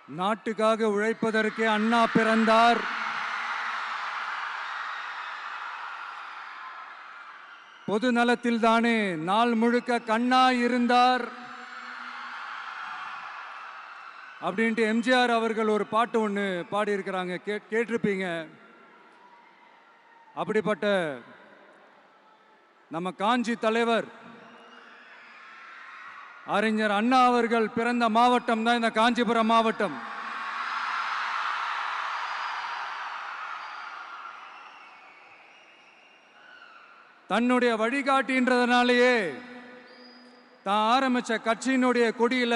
நாட்டுக்காக உழைப்பதற்கே அண்ணா பிறந்தார். பொது நலத்தில் தானே நாள் முழுக்க கண்ணா இருந்தார் அப்படின்ட்டு எம்ஜிஆர் அவர்கள் ஒரு பாட்டு ஒன்று பாடியிருக்கிறாங்க, கேட்டிருப்பீங்க. அப்படிப்பட்ட நம்ம காஞ்சி தலைவர் அறிஞர் அண்ணா அவர்கள் பிறந்த மாவட்டம் தான் இந்த காஞ்சிபுரம் மாவட்டம். தன்னுடைய வழிகாட்டின்றதுனாலேயே தான் ஆரம்பிச்ச கட்சியினுடைய கொடியில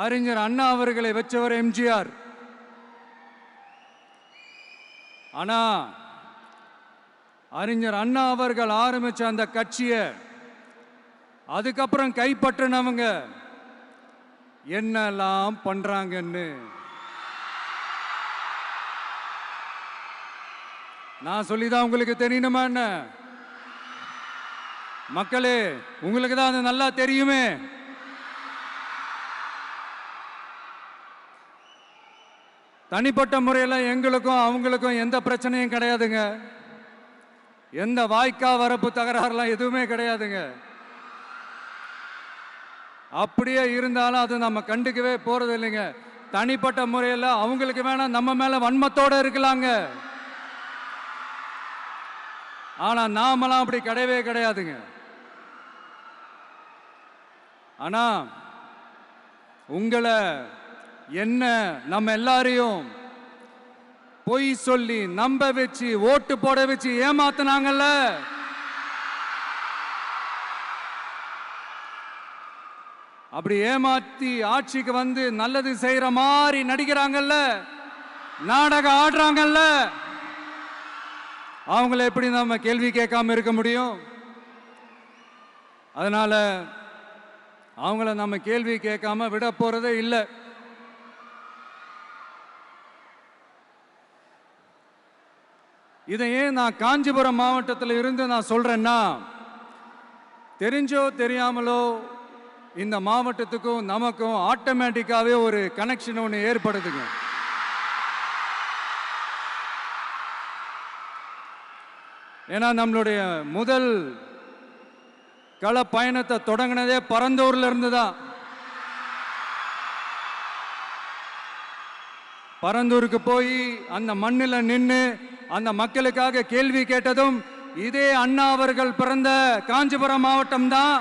அறிஞர் அண்ணா அவர்களை வச்சவர் எம்ஜிஆர். ஆனா அறிஞர் அண்ணா அவர்கள் ஆரம்பிச்ச அந்த கட்சியை அதுக்கப்புறம் கைப்பற்றினவங்க என்னெல்லாம் பண்றாங்கன்னு நான் சொல்லிதான் உங்களுக்கு தெரியணுமா என்ன? மக்களே, உங்களுக்கு தான் அது நல்லா தெரியுமே. தனிப்பட்ட முறையில் எங்களுக்கும் அவங்களுக்கும் எந்த பிரச்சனையும் கிடையாதுங்க. எந்த வாய்க்கா வரப்பு தகராறுலாம் எதுவுமே கிடையாதுங்க. அப்படியே இருந்தாலும் அது நம்ம கண்டுக்கவே போறது இல்லைங்க. தனிப்பட்ட முறையில் அவங்களுக்கு வேணா நம்ம மேல வன்மத்தோட இருக்கலாங்க. ஆனா நாமெல்லாம் அப்படி கிடையவே கிடையாதுங்க. ஆனா உங்களை என்ன நம்ம எல்லாரையும் பொய் சொல்லி நம்ப வச்சு ஓட்டு போட வச்சு ஏமாத்தினாங்கல்ல, அப்படி ஏமாத்தி ஆட்சிக்கு வந்து நல்லது செய்யற மாதிரி நடிக்கிறாங்கல்ல, நாடகம் ஆடுறாங்கல்ல, அவங்கள எப்படி நம்ம கேள்வி கேட்காம இருக்க முடியும்? அதனால அவங்கள நம்ம கேள்வி கேட்காம விட போறதே இல்லை. இதை ஏன் நான் காஞ்சிபுரம் மாவட்டத்தில் இருந்து நான் சொல்றேன்னா, தெரிஞ்சோ தெரியாமலோ இந்த மாவட்டத்துக்கும் நமக்கும் ஆட்டோமேட்டிக்காவே ஒரு கனெக்ஷன் ஒன்று ஏற்படுதுங்க. ஏன்னா நம்மளுடைய முதல் கள பயணத்தை தொடங்கினதே பரந்தூர்ல இருந்து தான். பரந்தூருக்கு போய் அந்த மண்ணில் நின்று அந்த மக்களுக்காக கேள்வி கேட்டதும் இதே அண்ணா அவர்கள் பிறந்த காஞ்சிபுரம் மாவட்டம் தான்.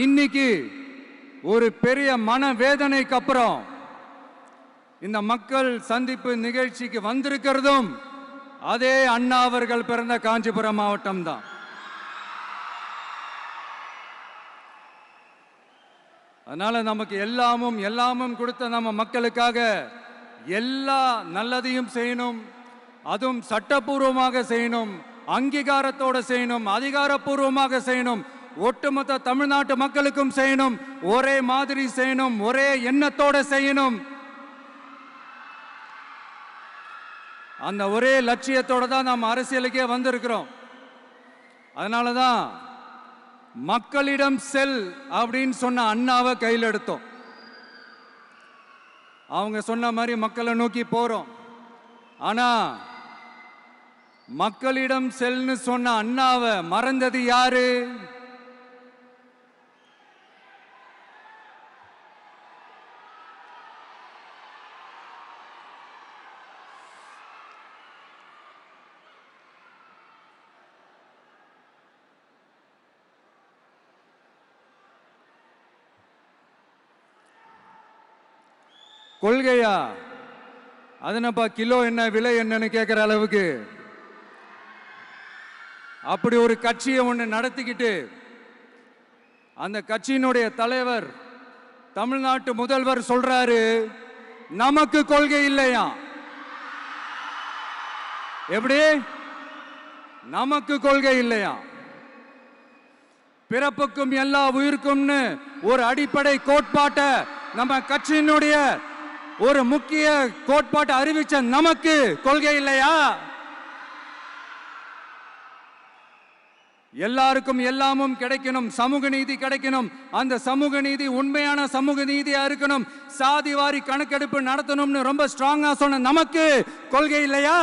இன்னைக்கு ஒரு பெரிய மனவேதனைக்கு அப்புறம் இந்த மக்கள் சந்திப்பு நிகழ்ச்சிக்கு வந்திருக்கிறதும் அதே அண்ணா அவர்கள் பிறந்த காஞ்சிபுரம் மாவட்டம் தான். அதனால நமக்கு எல்லாமும் கொடுத்த நம்ம மக்களுக்காக எல்லா நல்லதையும் செய்யணும், அதுவும் சட்டப்பூர்வமாக செய்யணும், அங்கீகாரத்தோட செய்யணும், அதிகாரப்பூர்வமாக செய்யணும், ஒட்டுமொத்த தமிழ்நாட்டு மக்களுக்கும் செய்யணும், ஒரே மாதிரி செய்யணும், ஒரே எண்ணத்தோட செய்யணும். அந்த ஒரே லட்சியத்தோட தான் நாம் அரசியலுக்கே வந்திருக்கிறோம். அதனாலதான் மக்களிடம் செல் அப்படின்னு சொன்ன அண்ணாவை கையில் எடுத்தோம். அவங்க சொன்ன மாதிரி மக்களை நோக்கி போறோம். ஆனா மக்களிடம் செல்னு சொன்ன அண்ணாவை மறந்தது யாரு? கொள்கையா? அதனப்பா கிலோ என்ன விலை என்னன்னு கேட்கிற அளவுக்கு அப்படி ஒரு கட்சியை ஒன்று நடத்திக்கிட்டு அந்த கட்சியினுடைய தலைவர் தமிழ்நாட்டு முதல்வர் சொல்றாரு, நமக்கு கொள்கை இல்லையா? எப்படி? நமக்கு கொள்கை இல்லையா? பிறப்புக்கும் எல்லா உயிருக்கும்னு ஒரு அடிப்படை கோட்பாட்டை நம்ம கட்சியினுடைய ஒரு முக்கிய கோட்பாட்டை அறிவிச்ச நமக்கு கொள்கை இல்லையா? எல்லாருக்கும் எல்லாமும் கிடைக்கணும், சமூக நீதி கிடைக்கணும். அந்த சமூக நீதி உண்மையான சமூக நீதியா இருக்கணும். சாதிவாரி கணக்கெடுப்பு நடத்தணும்னு ரொம்ப ஸ்ட்ராங்கா சொன்ன நமக்கு கொள்கை இல்லையா?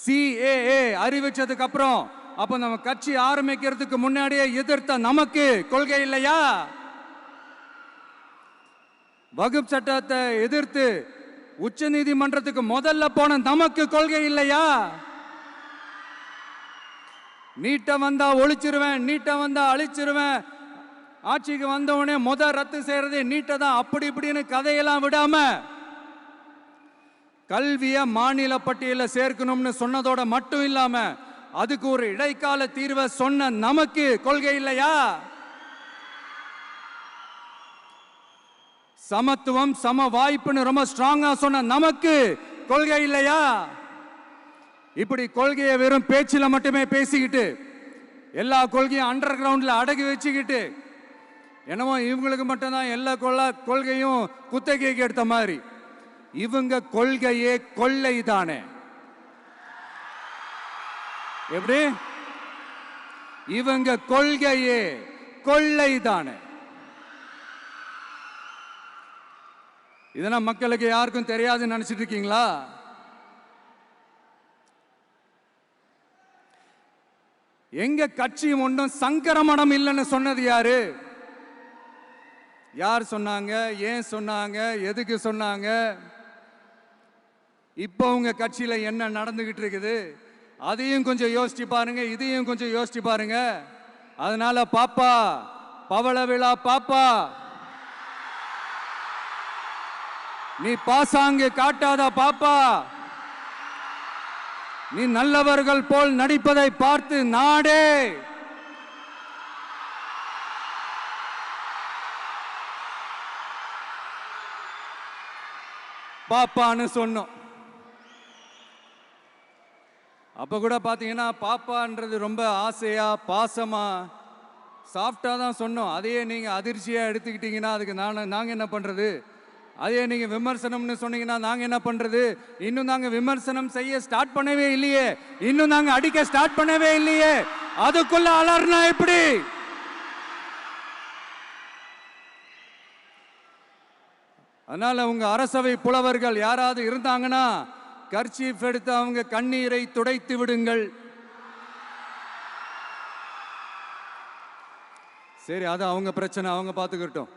CAA அறிவிச்சதுக்கு அப்புறம் அப்ப நம்ம கட்சி ஆரம்பிக்கிறதுக்கு முன்னாடியே எதிர்த்த நமக்கு கொள்கை இல்லையா? வகுப்பு சட்டத்தை எதிர்த்து உச்ச நீதிமன்றத்துக்கு முதல்ல போன நமக்கு கொள்கை இல்லையா? நீட்ட வந்தா ஒழிச்சிருவேன், நீட்ட வந்தா அழிச்சிருவேன், ஆட்சிக்கு வந்தவனே ரத்து செய்யறதே நீட்ட தான், அப்படி இப்படின்னு கதையெல்லாம் விடாம கல்விய மாநில பட்டியல சேர்க்கணும்னு சொன்னதோட மட்டும் இல்லாம அதுக்கு ஒரு இடைக்கால தீர்வை சொன்ன நமக்கு கொள்கை இல்லையா? சமத்துவம் சம வாய்ப்புன்னு ரொம்ப ஸ்ட்ராங்கா சொன்ன நமக்கு கொள்கை இல்லையா? இப்படி கொள்கையை வெறும் பேச்சில மட்டுமே பேசிக்கிட்டு எல்லா கொள்கையும் அண்டர் கிரவுண்ட்ல அடக்கி வச்சுக்கிட்டு என்னமோ இவங்களுக்கு மட்டும்தான் எல்லா கொள்கையும் குத்தகைக்கு எடுத்த மாதிரி. இவங்க கொள்கையே கொள்ளை தானே. எப்படி? இவங்க கொள்கையே கொள்ளை தானே. இதெல்லாம் மக்களுக்கு யாருக்கும் தெரியாதுன்னு நினைச்சிட்டு இருக்கீங்களா? எங்க கட்சி ஒன்றும் சங்கரமடம் இல்லைன்னு சொன்னது யாரு? யார் சொன்னாங்க? ஏன் சொன்னாங்க? எதுக்கு சொன்னாங்க? இப்போ உங்க கட்சியில என்ன நடந்துகிட்டு இருக்குது அதையும் கொஞ்சம் யோசிச்சு பாருங்க, இதையும் கொஞ்சம் யோசிச்சு பாருங்க. அதனால பாப்பா, பவள விழா பாப்பா, நீ பாசாங்கு காட்டாத பாப்பா. நீ நல்லவர்கள் போல் நடிப்பதை பார்த்து நாடே பாப்பான்னு சொன்னோம். அப்ப கூட பாத்தீங்கன்னா பாப்பான்றது ரொம்ப ஆசையா பாசமா சாஃப்டா தான் சொன்னோம். அதையே நீங்க அதிர்ச்சியா எடுத்துக்கிட்டீங்கன்னா அதுக்கு நாங்க என்ன பண்றது? அதே நீங்க விமர்சனம்னு சொன்னீங்கன்னா நாங்க என்ன பண்றது? இன்னும் நாங்க விமர்சனம் செய்ய ஸ்டார்ட் பண்ணவே இல்லையே, இன்னும் நாங்க அடிக்க ஸ்டார்ட் பண்ணவே இல்லையே, அதுக்குள்ள அலர்னா எப்படி? அதனால உங்க அரசவை புலவர்கள் யாராவது இருந்தாங்கன்னா கர்ச்சீஃப் எடுத்து அவங்க கண்ணீரை துடைத்து விடுங்கள். சரி, அது அவங்க பிரச்சனை, அவங்க பார்த்துக்கிட்டோம்.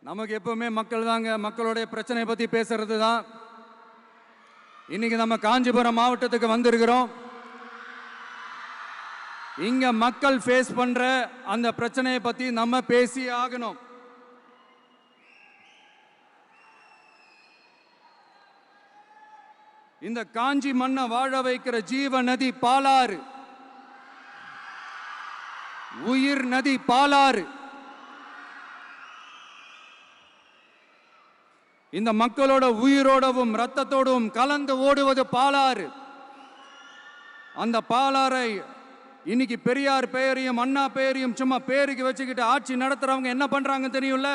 நமக்கு எப்பவுமே மக்கள் தாங்க, மக்களுடைய பிரச்சனையை பத்தி பேசுறது தான். இன்னைக்கு நம்ம காஞ்சிபுரம் மாவட்டத்துக்கு வந்திருக்கிறோம். இங்க மக்கள் ஃபேஸ் பண்ற அந்த பிரச்சனையை பத்தி நம்ம பேசி ஆகணும். இந்த காஞ்சி மண்ணை வாழ வைக்கிற ஜீவ நதி பாலாறு, உயிர் நதி பாலாறு. இந்த மக்களோட உயிரோடவும் ரத்தத்தோடும் கலந்து ஓடுவது பாலாறு. அந்த பாலாறை இன்னைக்கு பெரியார் பெயரையும் அண்ணா பெயரையும் சும்மா பேருக்கு வச்சுக்கிட்டு ஆட்சி நடத்துறவங்க என்ன பண்றாங்க தெரியும்ல?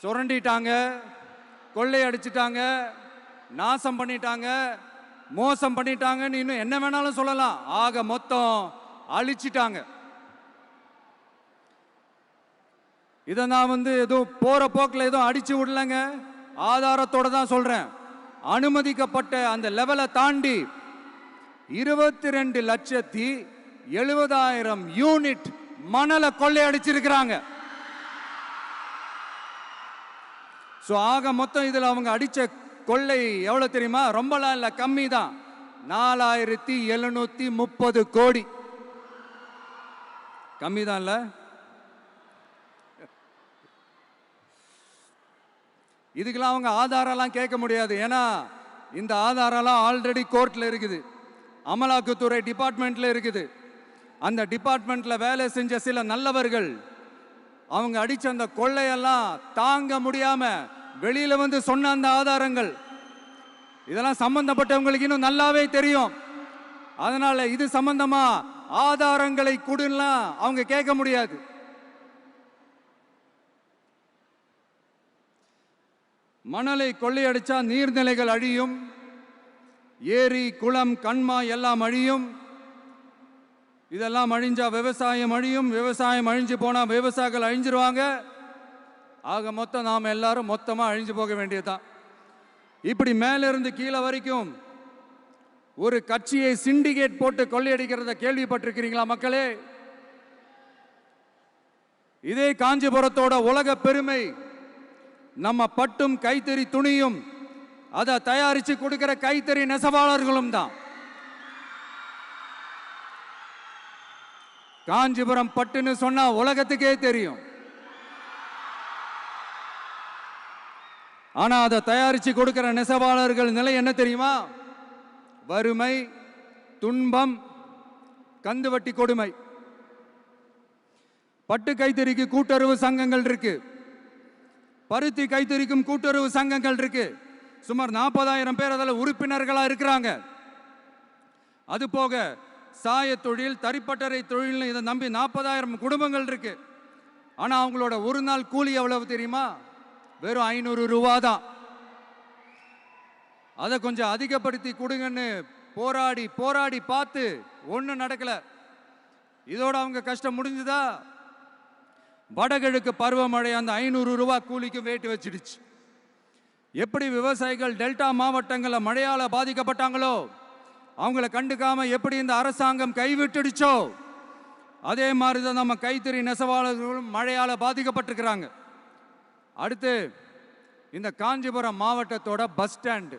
சுரண்டிட்டாங்க, கொள்ளையடிச்சிட்டாங்க, நாசம் பண்ணிட்டாங்க, மோசம் பண்ணிட்டாங்கன்னு இன்னும் என்ன வேணாலும் சொல்லலாம். ஆக மொத்தம் அழிச்சிட்டாங்க. இதை நான் ஏதோ போற போக்கில் ஏதோ அடிச்சு விடலங்க, ஆதாரத்தோட தான் சொல்றேன். அனுமதிக்கப்பட்ட அந்த லெவலை தாண்டி 22,70,000 யூனிட் மணலை கொள்ளையடிச்சிருக்கிறாங்க. ஆக மொத்தம் இதுல அவங்க அடிச்ச கொள்ளை எவ்வளவு தெரியுமா? ரொம்பலாம் இல்ல, கம்மி தான். 4,730 கோடி. கம்மி தான் இல்ல? இதுக்கெல்லாம் அவங்க ஆதாரம்லாம் கேட்க முடியாது. ஏன்னா இந்த ஆதாரம்லாம் ஆல்ரெடி கோர்ட்ல இருக்குது, அமலாக்கத்துறை டிபார்ட்மெண்ட்ல இருக்குது. அந்த டிபார்ட்மெண்ட்ல வேலை செஞ்ச சில நல்லவர்கள் அவங்க அடிச்ச அந்த கொள்ளையெல்லாம் தாங்க முடியாம வெளியில சொன்ன அந்த ஆதாரங்கள் இதெல்லாம் சம்பந்தப்பட்டவங்களுக்கு இன்னும் நல்லாவே தெரியும். அதனால இது சம்பந்தமா ஆதாரங்களை கொடுலாம் அவங்க கேட்க முடியாது. மணலை கொள்ளையடிச்சா நீர்நிலைகள் அழியும், ஏரி குளம் கண்மா எல்லாம் அழியும். இதெல்லாம் அழிஞ்சா விவசாயம் அழியும். விவசாயம் அழிஞ்சு போனா விவசாயிகள் அழிஞ்சிருவாங்க. ஆக மொத்தம் நாம் எல்லாரும் மொத்தமா அழிஞ்சு போக வேண்டியதுதான். இப்படி மேலிருந்து கீழே வரைக்கும் ஒரு கட்சியை சிண்டிகேட் போட்டு கொள்ளையடிக்கிறத கேள்விப்பட்டிருக்கிறீங்களா மக்களே? இதே காஞ்சிபுரத்தோட உலக பெருமை நம்ம பட்டும் கைத்தறி துணியும் அதை தயாரிச்சு கொடுக்கிற கைத்தறி நெசவாளர்களும் தான். காஞ்சிபுரம் பட்டுன்னு சொன்னா உலகத்துக்கே தெரியும். ஆனா அதை தயாரிச்சு கொடுக்கிற நெசவாளர்கள் நிலை என்ன தெரியுமா? வறுமை, துன்பம், கந்துவட்டி கொடுமை. பட்டு கைத்தறிக்கு கூட்டுறவு சங்கங்கள் இருக்கு, பருத்தி கைத்தறிக்கும் கூட்டுறவு சங்கங்கள் இருக்கு. சுமார் 40,000 பேர் அதில் உறுப்பினர்களா இருக்கிறாங்க. அது போக சாய தொழில், தறிப்பட்டறை தொழில் இதை நம்பி 40,000 குடும்பங்கள் இருக்கு. ஆனா அவங்களோட ஒரு நாள் கூலி எவ்வளவு தெரியுமா? வெறும் 500 ரூபா தான். அதை கொஞ்சம் அதிகப்படுத்தி கொடுங்கன்னு போராடி போராடி பார்த்து ஒன்றும் நடக்கல. இதோட அவங்க கஷ்டம் முடிஞ்சுதா? வடகிழக்கு பருவமழை அந்த 500 ரூபா கூலிக்கு வேட்டு வச்சிடுச்சு. எப்படி விவசாயிகள் டெல்டா மாவட்டங்களில் மழையால பாதிக்கப்பட்டாங்களோ, அவங்கள கண்டுக்காம எப்படி இந்த அரசாங்கம் கைவிட்டுடுச்சோ, அதே மாதிரி தான் நம்ம கைத்தறி நெசவாளர்களும் மழையால பாதிக்கப்பட்டிருக்கிறாங்க. அடுத்து இந்த காஞ்சிபுரம் மாவட்டத்தோட பஸ் ஸ்டாண்டு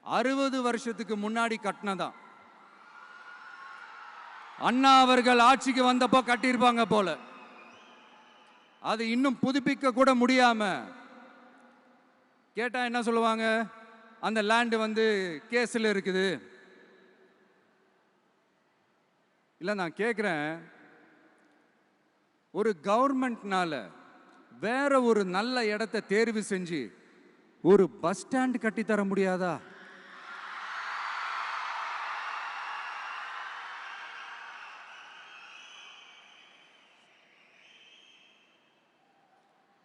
60 வருஷத்துக்கு முன்னாடி கட்டினதான். அண்ணா அவர்கள் ஆட்சிக்கு வந்தப்போ கட்டியிருப்பாங்க போல. அது இன்னும் புதுப்பிக்க கூட முடியாம கேட்டா என்ன சொல்லுவாங்க? அந்த லேண்ட் வந்து கேஸ்ல இருக்குது. இல்ல நான் கேட்கிறேன், ஒரு கவர்மெண்ட்னால வேற ஒரு நல்ல இடத்தை தேர்வு செஞ்சு ஒரு பஸ் ஸ்டாண்ட் கட்டி தர முடியாதா?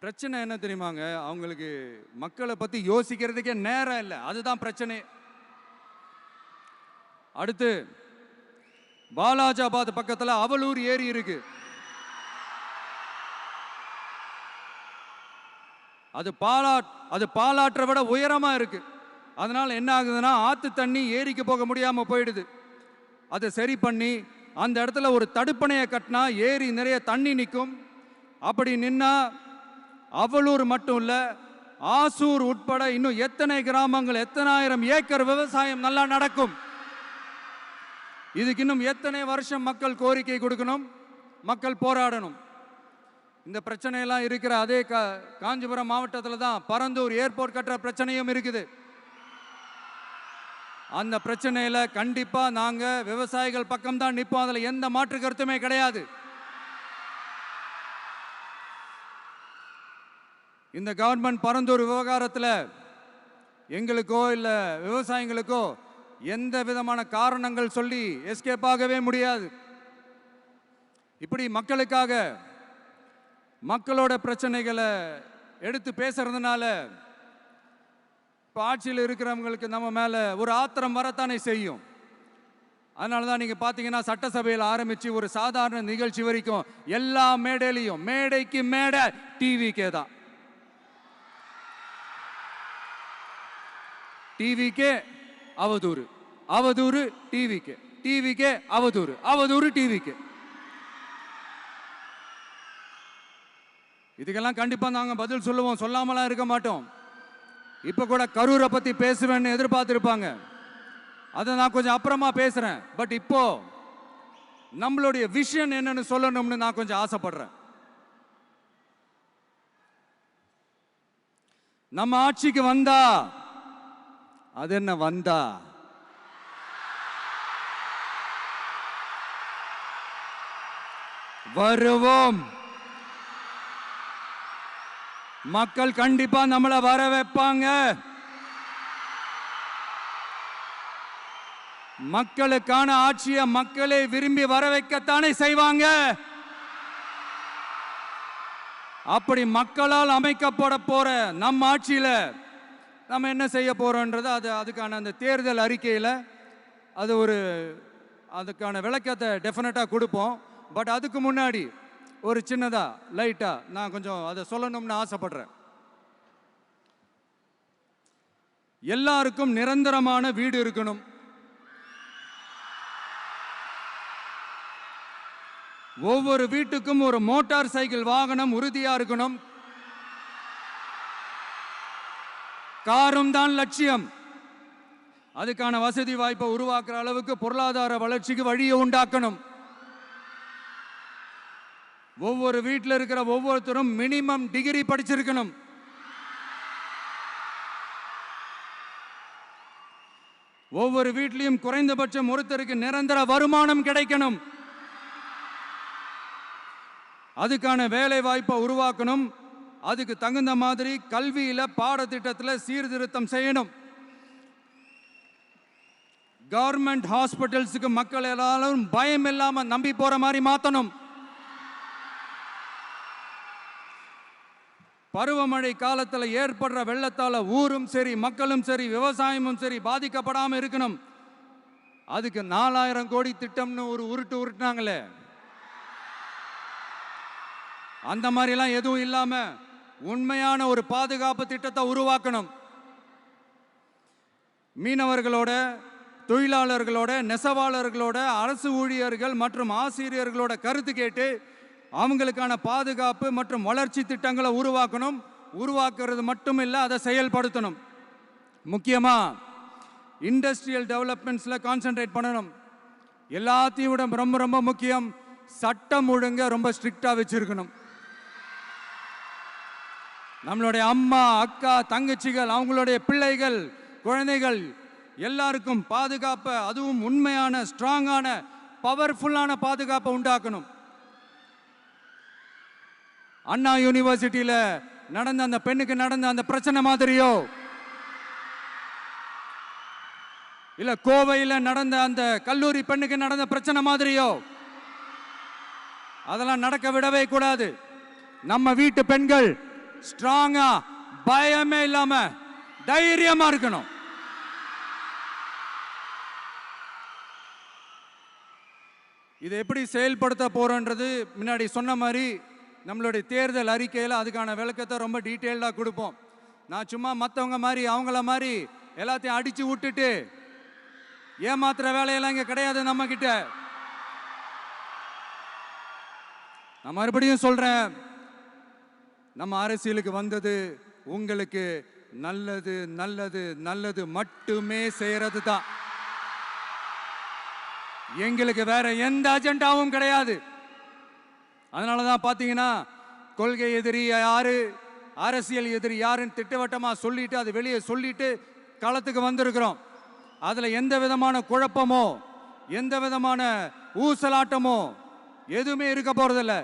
பிரச்சனை என்ன தெரியுமாங்க? அவங்களுக்கு மக்களை பத்தி யோசிக்கிறதுக்கே நேரம் இல்லை. அதுதான் பிரச்சனை. அடுத்து பாலாஜாபாத் பக்கத்துல அவலூர் ஏரி இருக்கு. அது பாலாற்றை விட உயரமா இருக்கு. அதனால என்ன ஆகுதுன்னா, ஆத்து தண்ணி ஏரிக்கு போக முடியாம போயிடுது. அதை சரி பண்ணி அந்த இடத்துல ஒரு தடுப்பணையை கட்டினா ஏரி நிறைய தண்ணி நிற்கும். அப்படி நின்னா அவலூர் மட்டும் இல்ல, ஆசூர் உட்பட இன்னும் எத்தனை கிராமங்கள், எத்தனை ஆயிரம் ஏக்கர் விவசாயம் நல்லா நடக்கும். இதுக்கு இன்னும் எத்தனை வருஷம் மக்கள் கோரிக்கை கொடுக்கணும், மக்கள் போராடணும். இந்த பிரச்சனையெல்லாம் இருக்கிற அதே காஞ்சிபுரம் மாவட்டத்தில் தான் பரந்தூர் ஏர்போர்ட் கட்டுற பிரச்சனையும் இருக்குது. அந்த பிரச்சனையில கண்டிப்பா நாங்க விவசாயிகள் பக்கம் தான் நிற்போம். அதுல எந்த மாற்று கருத்துமே கிடையாது. இந்த கவர்மெண்ட் பரந்தூர் விவகாரத்தில் எங்களுக்கோ இல்ல விவசாயிகளுக்கோ எந்த விதமான காரணங்கள் சொல்லி எஸ்கேப் ஆகவே முடியாது. இப்படி மக்களுக்காக மக்களோட பிரச்சனைகளை எடுத்து பேசுறதுனால இப்போ ஆட்சியில் இருக்கிறவங்களுக்கு நம்ம மேல ஒரு ஆத்திரம் வரத்தானே செய்யும். அதனால தான் நீங்க பார்த்தீங்கன்னா சட்டசபையில் ஆரம்பிச்சு ஒரு சாதாரண நிகழ்ச்சி வரைக்கும் எல்லா மேடையிலையும் மேடைக்கு மேடை டிவிக்கே தான். டிவிக்கே அவதூறு, அவதூறு டிவிக்கே, டிவிக்கே அவதூறு, அவதூறு டிவிக்கே. இதுக்கெல்லாம் கண்டிப்பா நாங்க பதில் சொல்லுவோம், சொல்லாமலாம் இருக்க மாட்டோம். இப்ப கூட கரூரை பத்தி பேசுவேன்னு எதிர்பார்த்திருப்பாங்க. அதை நான் கொஞ்சம் அப்புறமா பேசுறேன். பட் இப்போ நம்மளுடைய விஷன் என்னன்னு சொல்லணும்னு நான் கொஞ்சம் ஆசைப்படுறேன். நம்ம ஆட்சிக்கு வந்தா அது என்ன வந்தா வருவோம். மக்கள் கண்டிப்பா நம்மளை வர வைப்பாங்க. மக்களுக்கான ஆட்சியை மக்களே விரும்பி வர வைக்கத்தானே செய்வாங்க. அப்படி மக்களால் அமைக்கப்பட போற நம் ஆட்சியில நம்ம என்ன செய்ய போகிறோன்றது அதுக்கான அந்த தேர்தல் அறிக்கையில் அதுக்கான விளக்கத்தை டெஃபினட்டாக கொடுப்போம். பட் அதுக்கு முன்னாடி ஒரு சின்னதாக லைட்டாக நான் கொஞ்சம் அதை சொல்லணும்னு ஆசைப்படுறேன். எல்லாருக்கும் நிரந்தரமான வீடு இருக்கணும். ஒவ்வொரு வீட்டுக்கும் ஒரு மோட்டார் சைக்கிள் வாகனம் உறுதியா இருக்கணும். காரும் தான் லட்சியம். அதுக்கான வசதி வாய்ப்பை உருவாக்குற அளவுக்கு பொருளாதார வளர்ச்சிக்கு வழியை உண்டாக்கணும். ஒவ்வொரு வீட்டில் இருக்கிற ஒவ்வொருத்தரும் மினிமம் டிகிரி படிச்சிருக்கணும். ஒவ்வொரு வீட்லையும் குறைந்தபட்சம் ஒருத்தருக்கு நிரந்தர வருமானம் கிடைக்கணும். அதுக்கான வேலை வாய்ப்பை உருவாக்கணும். அதுக்கு தகுந்த மாதிரி கல்வியில பாடத்திட்டத்தில் சீர்திருத்தம் செய்யணும். கவர்மெண்ட் ஹாஸ்பிட்டல்ஸுக்கு மக்கள் எல்லாரும் பயம் இல்லாம நம்பி போற மாதிரி மாத்தணும். பருவமழை காலத்தில் ஏற்படுற வெள்ளத்தால ஊரும் சரி மக்களும் சரி விவசாயமும் சரி பாதிக்கப்படாம இருக்கணும். அதுக்கு 4000 கோடி திட்டம்னு ஒரு உருட்டுனாங்களே, அந்த மாதிரிலாம் எதுவும் இல்லாம உண்மையான ஒரு பாதுகாப்பு திட்டத்தை உருவாக்கணும். மீனவர்களோட, தொழிலாளர்களோட, நெசவாளர்களோட, அரசு ஊழியர்கள் மற்றும் ஆசிரியர்களோட கருத்து கேட்டு அவங்களுக்கான பாதுகாப்பு மற்றும் வளர்ச்சி திட்டங்களை உருவாக்கணும். உருவாக்குறது மட்டும் இல்லை, அதை செயல்படுத்தணும். முக்கியமாக இண்டஸ்ட்ரியல் டெவலப்மெண்ட்ஸில் கான்சென்ட்ரேட் பண்ணணும். எல்லாத்தையும் விட ரொம்ப ரொம்ப முக்கியம், சட்டம் ஒழுங்க ரொம்ப ஸ்ட்ரிக்டாக வச்சிருக்கணும். நம்மளுடைய அம்மா, அக்கா, தங்கச்சிகள், அவங்களுடைய பிள்ளைகள், குழந்தைகள் எல்லாருக்கும் பாதுகாப்பை, அதுவும் உண்மையான ஸ்ட்ராங்கான பவர்ஃபுல்லான பாதுகாப்பை உண்டாக்கணும். அண்ணா யூனிவர்சிட்டியில் நடந்த அந்த பெண்ணுக்கு நடந்த அந்த பிரச்சனை மாதிரியோ, இல்ல கோவையில் நடந்த அந்த கல்லூரி பெண்ணுக்கு நடந்த பிரச்சனை மாதிரியோ அதெல்லாம் நடக்க விடவே கூடாது. நம்ம வீட்டு பெண்கள் ஸ்ட்ராங்கா, பயமே இல்லாம தைரியமா இருக்கணும். இதை எப்படி செயல்படுத்த போறோன்றது முன்னாடி சொன்ன மாதிரி நம்மளுடைய தேர்தல் அறிக்கையில் அதுக்கான விளக்கத்தை ரொம்ப டீட்டெயில்டாக கொடுப்போம். நான் சும்மா மற்றவங்க மாதிரி அவங்கள மாதிரி எல்லாத்தையும் அடிச்சு விட்டுட்டு ஏமாத்துற வேலையெல்லாம் இங்கே கிடையாது நம்ம கிட்ட. நான் மறுபடியும் சொல்றேன், நம்ம அரசியலுக்கு வந்தது உங்களுக்கு நல்லது நல்லது நல்லது மட்டுமே செய்யறது தான். எங்களுக்கு வேற எந்த அஜெண்டாவும் கிடையாது. அதனாலதான் பாத்தீங்கன்னா கொள்கை எதிரி யாரு, அரசியல் எதிரி யாருன்னு திட்டவட்டமா சொல்லிட்டு அது வெளியே சொல்லிட்டு களத்துக்கு வந்திருக்கிறோம். அதுல எந்த விதமான குழப்பமோ எந்த விதமான ஊசலாட்டமோ எதுவுமே இருக்க போறதில்ல.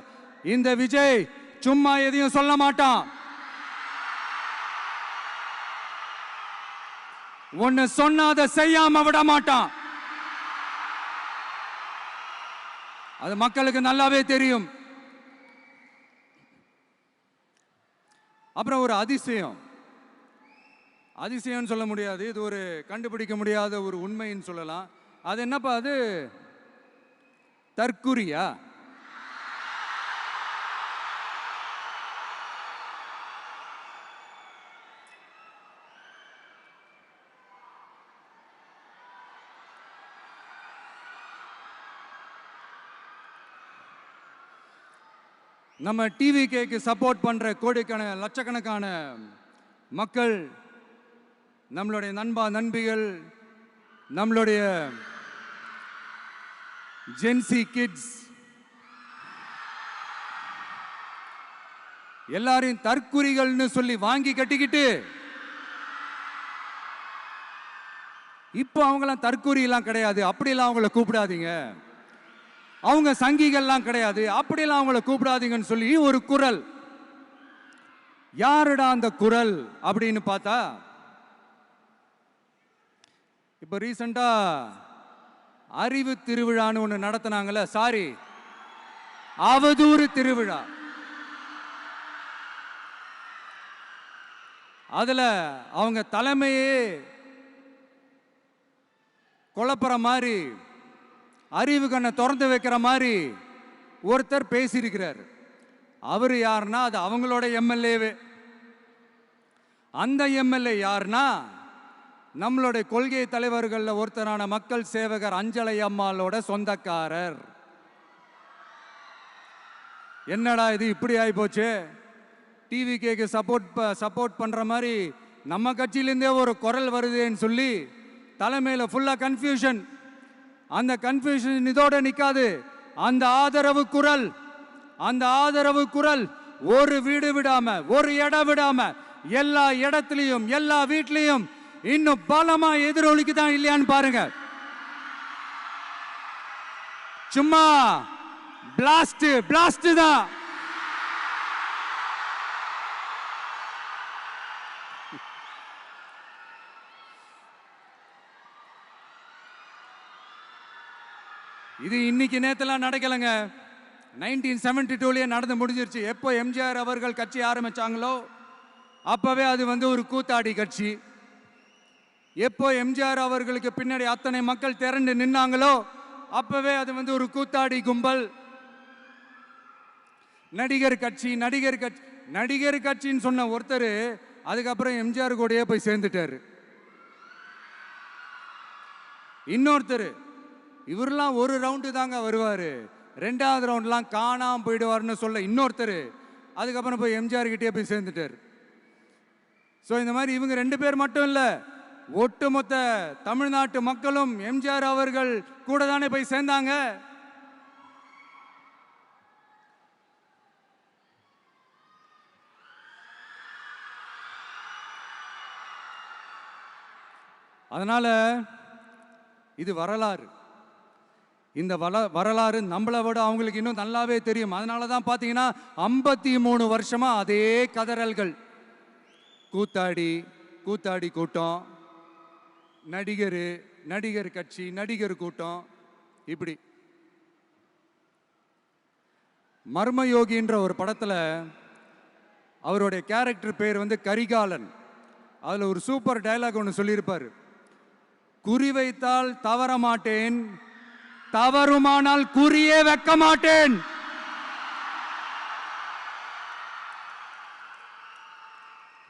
இந்த விஜய் சும்மா எதையும் சொல்ல மாட்டான். ஒன்னு சொன்னா அதை செய்யாம விட மாட்டான். அது மக்களுக்கு நல்லாவே தெரியும். அப்புறம் ஒரு அதிசயம் சொல்ல முடியாது, இது ஒரு கண்டுபிடிக்க முடியாத ஒரு உண்மைன்னு சொல்லலாம். அது என்னப்பா, அது தற்குறியா? நம்ம டிவிகேக்கு சப்போர்ட் பண்ற கோடிக்கணக்கான லட்சக்கணக்கான மக்கள், நம்மளுடைய நண்பிகள், நம்மளுடைய ஜென்சி கிட்ஸ் எல்லாரையும் தற்குறிகள்னு சொல்லி வாங்கி கட்டிக்கிட்டு இப்போ அவங்களாம் தற்குறியெல்லாம் கிடையாது, அப்படியெல்லாம் அவங்கள கூப்பிடாதீங்க, அவங்க சங்கிகள்லாம் கிடையாது, அப்படியெல்லாம் அவங்கள கூப்பிடாதீங்கன்னு சொல்லி ஒரு குரல். யாருடா அந்த குரல் அப்படின்னு பார்த்தா, இப்ப ரீசெண்டா அறிவு திருவிழான்னு ஒன்று நடத்தினாங்கல்ல, சாரி அவதூறு திருவிழா. அதுல அவங்க தலைமையே குழப்புற மாதிரி, அறிவு கண்ணை திறந்து வைக்கிற மாதிரி ஒருத்தர் பேசியிருக்கிறார். அவர் யாருன்னா அது அவங்களோட எம்எல்ஏவே. அந்த எம்எல்ஏ யாருன்னா நம்மளுடைய கொள்கை தலைவர்கள் ஒருத்தரான மக்கள் சேவகர் அஞ்சலை அம்மாளோட சொந்தக்காரர். என்னடா இது இப்படி ஆகி போச்சு? டிவிகேக்கு சப்போர்ட் பண்ற மாதிரி நம்ம கட்சியிலேருந்தே ஒரு குரல் வருதுன்னு சொல்லி தலைமையில் ஃபுல்லா கன்ஃபியூஷன். அந்த கன்ஃபியூஷன் இதோட நிக்காது. அந்த ஆதரவு குரல் ஒரு வீடு விடாம, ஒரு இடம் விடாம, எல்லா இடத்துலையும், எல்லா வீட்லையும் இன்னும் பலமா எதிரொலிக்குதான் இல்லையான்னு பாருங்க. சும்மா பிளாஸ்ட் தான். இது இன்னைக்கு நேத்தெல்லாம் நடக்கலைங்க. 1972லயே நடந்து முடிஞ்சிருச்சு. எப்போ எம்ஜிஆர் அவர்கள் கட்சி ஆரம்பிச்சாங்களோ அப்பவே அது ஒரு கூத்தாடி கட்சி. எப்போ எம்ஜிஆர் அவர்களுக்கு பின்னாடி அத்தனை மக்கள் திரண்டு நின்னாங்களோ அப்பவே அது ஒரு கூத்தாடி கும்பல். நடிகர் கட்சின்னு சொன்ன ஒருத்தர் அதுக்கப்புறம் எம்ஜிஆர் கூடயே போய் சேர்ந்துட்டாரு. இன்னொருத்தர் இவரெல்லாம் ஒரு ரவுண்டு தாங்க வருவாரு, ரெண்டாவது ரவுண்ட்லாம் காணாம போயிடுவார்னு சொல்ல இன்னொருத்தர் அதுக்கப்புறம் போய் எம்ஜிஆர் கிட்டே போய் சேர்ந்துட்டார். ஸோ இந்த மாதிரி இவங்க 2 பேர் மட்டும் இல்லை, ஒட்டுமொத்த தமிழ்நாட்டு மக்களும் எம்ஜிஆர் அவர்கள் கூட தானே போய் சேர்ந்தாங்க. அதனால இது வரலாறு. இந்த வரலாறு நம்மளை விட அவங்களுக்கு இன்னும் நல்லாவே தெரியும். அதனால தான் பார்த்தீங்கன்னா 53 வருஷமா அதே கதறல்கள். கூத்தாடி கூட்டம், நடிகர் கட்சி, நடிகர் கூட்டம், இப்படி. மர்மயோகின்ற ஒரு படத்தில் அவருடைய கேரக்டர் பேர் கரிகாலன். அதில் ஒரு சூப்பர் டயலாக் ஒன்று சொல்லியிருப்பார். குறி வைத்தால் தவற மாட்டேன், தவறுமானால் குறியே வைக்க மாட்டேன்.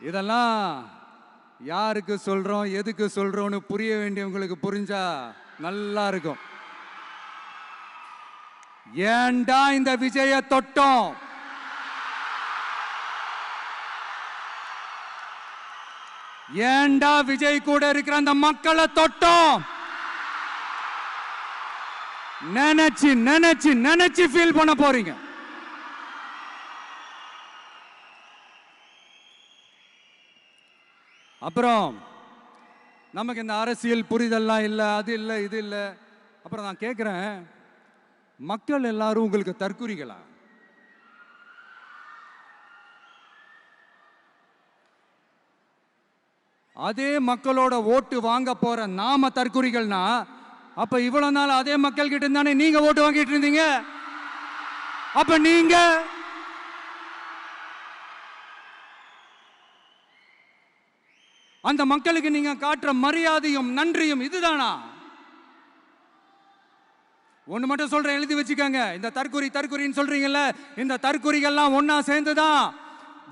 இதெல்லாம் யாருக்கு சொல்றோம், எதுக்கு சொல்றோம்னு புரிய வேண்டியவங்களுக்கு புரிஞ்சா நல்லா இருக்கும். ஏண்டா இந்த விஜய தொட்டோம்? ஏண்டா விஜய் கூட இருக்கிற அந்த மக்களை தொட்டோம்? நினைச்சு ஃபீல் பண்ண போறீங்க. அப்புறம் நமக்கு இந்த அரசியல் புரிதல்லாம் இல்லை, அது இல்லை, இது இல்லை. அப்புறம் நான் கேட்குறேன், மக்கள் எல்லாரும் உங்களுக்கு தற்குறிகளா? அதே மக்களோட ஓட்டு வாங்க போற நாம தற்குறிகள்னா அப்ப இவ்வளவு நாள் அதே மக்கள் கிட்ட இருந்தானே நீங்க ஓட்டு வாங்கிட்டு இருந்தீங்க. அப்ப நீங்க அந்த மக்களுக்கு நீங்க காட்டுற மரியாதையும் நன்றியும் இதுதானா? ஒண்ணு மட்டும் சொல்றேன், எழுதி வச்சுக்கோங்க. இந்த தற்குறின்னு சொல்றீங்கல்ல, இந்த தற்குறிகள்லாம் ஒன்னா சேர்ந்துதான்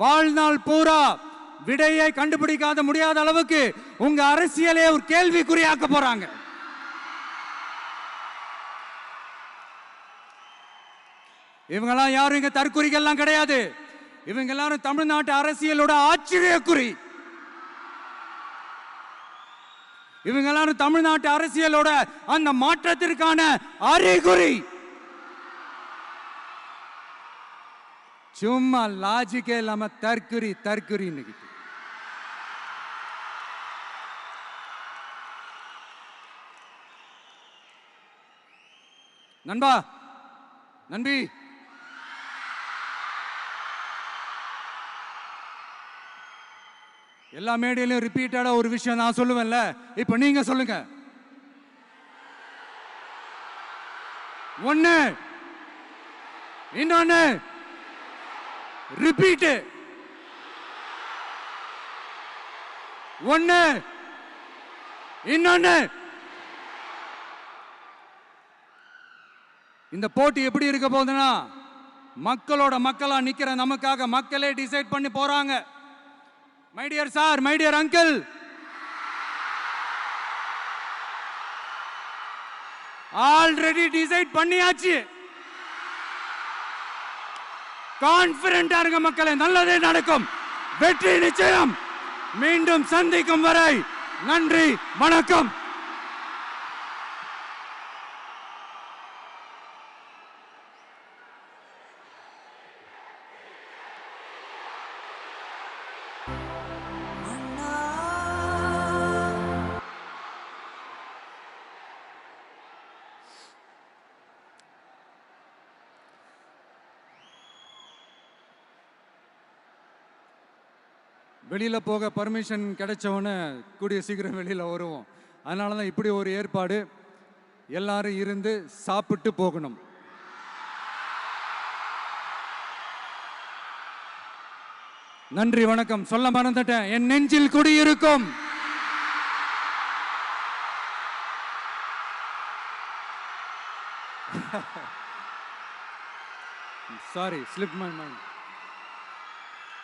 வாழ்நாள் பூரா விடையை கண்டுபிடிக்காத முடியாத அளவுக்கு உங்க அரசியலே ஒரு கேள்விக்குறியாக்க போறாங்க. இவங்கெல்லாம் யாரும் இங்க தற்குறிகள்லாம் கிடையாது. இவங்க எல்லாரும் தமிழ்நாட்டு அரசியலோட ஆச்சரியக்குறி. இவங்க எல்லாரும் தமிழ்நாட்டு அரசியலோட அந்த மாற்றத்திற்கான அறிகுறி. சும்மா லாஜிக்கே இல்லாம தற்குறி. நண்பி, எல்லா மேடையிலும் ரிப்பீட்டடா ஒரு விஷயம் நான் சொல்லுவேன்ல, இப்ப நீங்க சொல்லுங்க. ஒண்ணு, இன்னொன்னு, ரிப்பீட். ஒண்ணு. இன்னொன்னு, இந்த போட்டி எப்படி இருக்க போகுதுன்னா, மக்களோட மக்களா நிக்கிற நமக்காக மக்களே டிசைட் பண்ணி போறாங்க. My dear sir, my dear uncle, already decide பண்ணியாச்சு. கான்பிடென்டா இருக்க மக்களே, நல்லதே நடக்கும், வெற்றி நிச்சயம். மீண்டும் சந்திக்கும் வரை நன்றி, வணக்கம். வெளியில போக பர்மிஷன் கிடைச்சவொன்னே கூடிய சீக்கிரம் வெளியில வருவோம். அதனால தான் இப்படி ஒரு ஏற்பாடு. எல்லாரும் இருந்து சாப்பிட்டு போகணும். நன்றி, வணக்கம். சொல்ல மறந்துட்டேன், என் நெஞ்சில் குடியிருக்கும் sorry, slip my mind.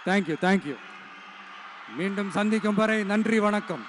Thank you. மீண்டும் சந்திக்கும் வரை நன்றி, வணக்கம்.